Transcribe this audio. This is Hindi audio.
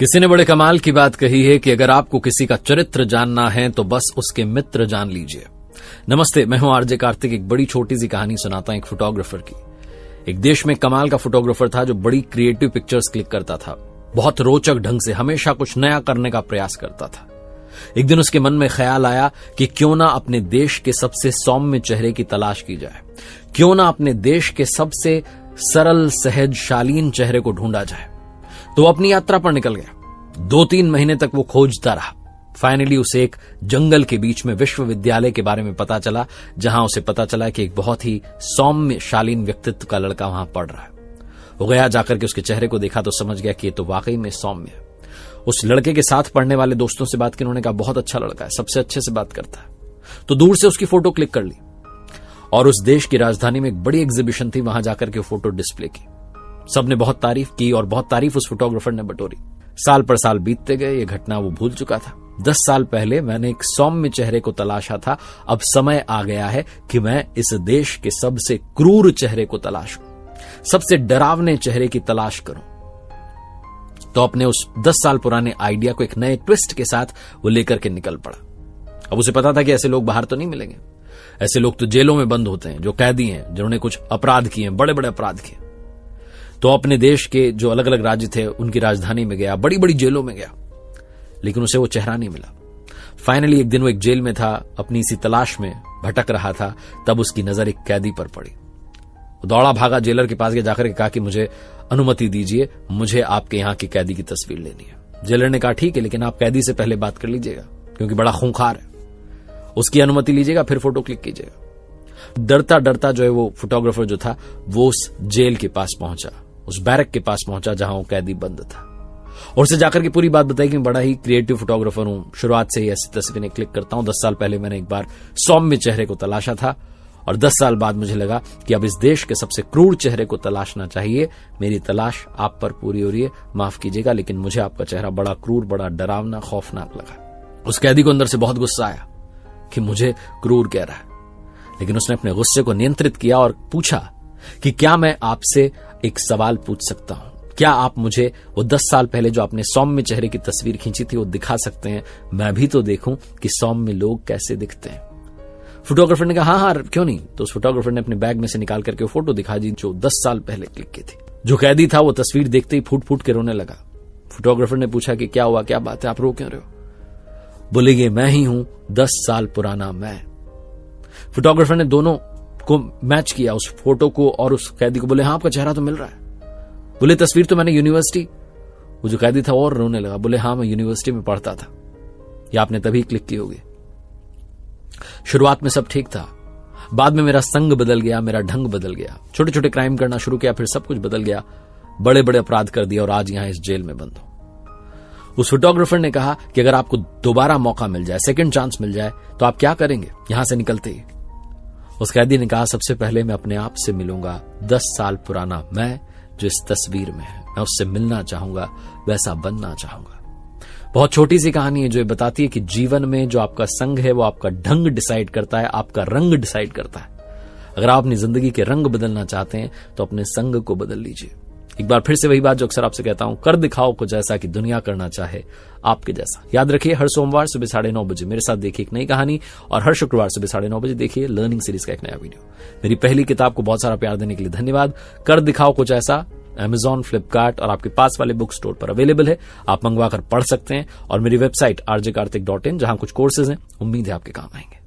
किसी ने बड़े कमाल की बात कही है कि अगर आपको किसी का चरित्र जानना है तो बस उसके मित्र जान लीजिए। नमस्ते, मैं हूं आरजे कार्तिक। एक बड़ी छोटी सी कहानी सुनाता हूं एक फोटोग्राफर की। एक देश में कमाल का फोटोग्राफर था जो बड़ी क्रिएटिव पिक्चर्स क्लिक करता था, बहुत रोचक ढंग से हमेशा कुछ नया करने का प्रयास करता था। एक दिन उसके मन में ख्याल आया कि क्यों ना अपने देश के सबसे सौम्य चेहरे की तलाश की जाए, क्यों ना अपने देश के सबसे सरल सहज शालीन चेहरे को ढूंढा जाए। तो अपनी यात्रा पर निकल गया। 2-3 महीने तक वो खोजता रहा। फाइनली उसे एक जंगल के बीच में विश्वविद्यालय के बारे में पता चला, जहां उसे पता चला कि एक बहुत ही सौम्य शालीन व्यक्तित्व का लड़का वहां पढ़ रहा है। वो गया, जाकर के उसके चेहरे को देखा तो समझ गया कि ये तो वाकई में सौम्य है। उस लड़के के साथ पढ़ने वाले दोस्तों से बात की, उन्होंने कहा बहुत अच्छा लड़का है, सबसे अच्छे से बात करता है। तो दूर से उसकी फोटो क्लिक कर ली और उस देश की राजधानी में एक बड़ी एग्जीबिशन थी, वहां जाकर के फोटो डिस्प्ले की। सबने बहुत तारीफ की और बहुत तारीफ उस फोटोग्राफर ने बटोरी। साल पर साल बीतते गए, ये घटना वो भूल चुका था। 10 साल पहले मैंने एक सौम्य चेहरे को तलाशा था, अब समय आ गया है कि मैं इस देश के सबसे क्रूर चेहरे को तलाशूं, सबसे डरावने चेहरे की तलाश करूं। तो अपने उस 10 साल पुराने आइडिया को एक नए ट्विस्ट के साथ वो लेकर के निकल पड़ा। अब उसे पता था कि ऐसे लोग बाहर तो नहीं मिलेंगे। ऐसे लोग तो जेलों में बंद होते हैं, जो कैदी हैं, जिन्होंने कुछ अपराध किए, बड़े बड़े अपराध किए। तो अपने देश के जो अलग अलग राज्य थे उनकी राजधानी में गया, बड़ी बड़ी जेलों में गया, लेकिन उसे वो चेहरा नहीं मिला। फाइनली एक दिन वो एक जेल में था, अपनी इसी तलाश में भटक रहा था, तब उसकी नजर एक कैदी पर पड़ी। वो दौड़ा भागा जेलर के पास गया, जाकर के कहा कि मुझे अनुमति दीजिए, मुझे आपके यहां की कैदी की तस्वीर लेनी है। जेलर ने कहा ठीक है, लेकिन आप कैदी से पहले बात कर लीजिएगा, क्योंकि बड़ा खूंखार है। उसकी अनुमति लीजिएगा, फिर फोटो क्लिक कीजिएगा। डरता डरता जो है वो फोटोग्राफर जो था वो उस जेल के पास पहुंचा, उस बैरक के पास पहुंचा जहां वो कैदी बंद था, और उसे जाकर के पूरी बात बताई कि मैं बड़ा ही क्रिएटिव फोटोग्राफर हूं, शुरुआत से ही ऐसी तस्वीरें क्लिक करता हूं। 10 साल पहले मैंने एक बार सौम्य चेहरे को तलाशा था और 10 साल बाद मुझे लगा कि अब इस देश के सबसे क्रूर चेहरे को तलाशना चाहिए। मेरी तलाश आप पर पूरी हो रही है, माफ कीजिएगा, लेकिन मुझे आपका चेहरा बड़ा क्रूर, बड़ा डरावना, खौफनाक लगा। उस कैदी को अंदर से बहुत गुस्सा आया कि मुझे क्रूर कह रहा है, लेकिन उसने अपने गुस्से को नियंत्रित किया और पूछा कि क्या मैं आपसे एक सवाल पूछ सकता हूं? क्या आप मुझे वो 10 साल पहले जो आपने सौम्य चेहरे की तस्वीर खींची थी वो दिखा सकते हैं? मैं भी तो देखूं कि सौम्य लोग कैसे दिखते हैं। फोटोग्राफर ने कहा हाँ क्यों नहीं। तो उस फोटोग्राफर ने अपने बैग में से निकाल करके वो फोटो दिखा दी जो 10 साल पहले क्लिक की थी। जो कैदी था वो तस्वीर देखते ही फूट फूट के रोने लगा। फोटोग्राफर ने पूछा कि क्या हुआ, क्या बात है, आप रो क्यों रहे हो? बोले ये मैं ही हूं, 10 साल पुराना मैं। फोटोग्राफर ने दोनों को मैच किया, उस फोटो को और उस कैदी को। बोले हाँ आपका चेहरा तो मिल रहा है। बोले तस्वीर तो मैंने यूनिवर्सिटी, वो जो कैदी था और रोने लगा। बोले हाँ मैं यूनिवर्सिटी में पढ़ता था, ये आपने तभी क्लिक की होगी। शुरुआत में सब ठीक था, बाद में मेरा संग बदल गया, मेरा ढंग बदल गया, छोटे छोटे क्राइम करना शुरू किया, फिर सब कुछ बदल गया, बड़े बड़े अपराध कर दिया और आज यहां इस जेल में बंद हूं। उस फोटोग्राफर ने कहा कि अगर आपको दोबारा मौका मिल जाए, सेकंड चांस मिल जाए, तो आप क्या करेंगे यहां से निकलते ही? उस कैदी ने कहा सबसे पहले मैं अपने आप से मिलूंगा, 10 साल पुराना मैं जो इस तस्वीर में है, मैं उससे मिलना चाहूंगा, वैसा बनना चाहूंगा। बहुत छोटी सी कहानी है जो ये बताती है कि जीवन में जो आपका संग है वो आपका ढंग डिसाइड करता है, आपका रंग डिसाइड करता है। अगर आप अपनी जिंदगी के रंग बदलना चाहते हैं तो अपने संग को बदल लीजिए। एक बार फिर से वही बात जो अक्सर आपसे कहता हूं, कर दिखाओ कुछ ऐसा कि दुनिया करना चाहे आपके जैसा। याद रखिए, हर सोमवार सुबह 9:30 बजे मेरे साथ देखिए एक नई कहानी, और हर शुक्रवार सुबह 9:30 बजे देखिए लर्निंग सीरीज का एक नया वीडियो। मेरी पहली किताब को बहुत सारा प्यार देने के लिए धन्यवाद। कर दिखाओ कुछ ऐसा Amazon, फ्लिपकार्ट और आपके पास वाले बुक स्टोर पर अवेलेबल है, आप मंगवा कर पढ़ सकते हैं। और मेरी वेबसाइट rjkartik.in, जहां कुछ कोर्सेज हैं, उम्मीद है आपके काम आएंगे।